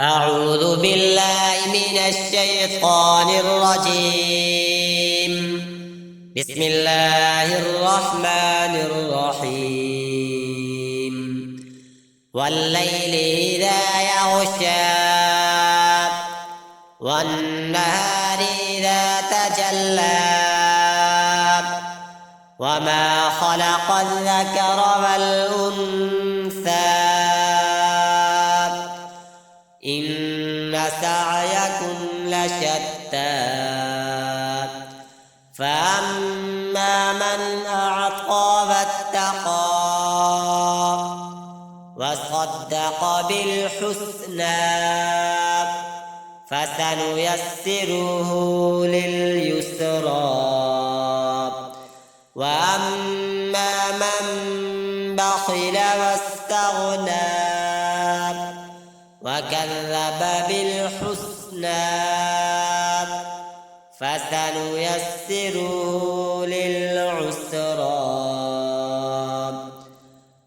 أعوذ بالله من الشيطان الرجيم. بسم الله الرحمن الرحيم. والليل إذا يغشى والنهار إذا تجلى وما خلق الذكر والأنثى إن سعيكم لشتى فأما من أعطى واتقى وصدق بالحسنى فسنيسره لليسرى وأما من بخل واستغنى وكذب بالحسنى فسنيسره للعسرى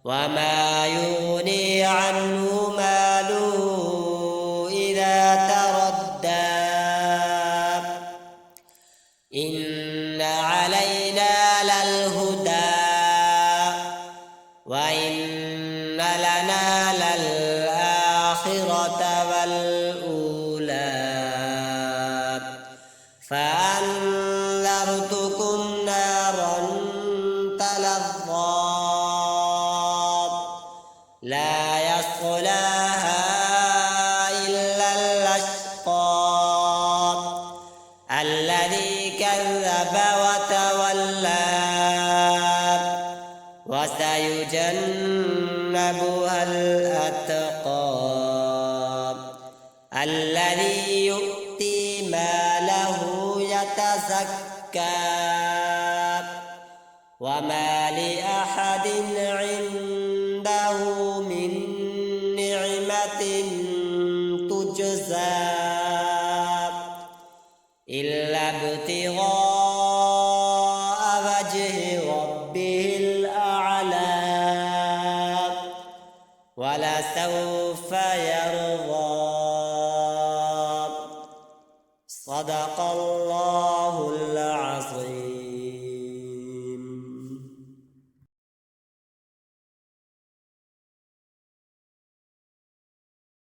وما يغني عنه ماله إذا تردى إن علينا للهدى وإن لنا للآخرة والأولى فأنذرتكم نارا تلظى لا يصلاها إلا الأشقى الذي كذب وتولى وسيجنبها الأتقى الذي يؤتي ماله يتزكى وما لأحد عنده من نعمة تجزى إلا ابتغاء وجه ربه الأعلى ولسوف يرضى. صدق الله العظيم.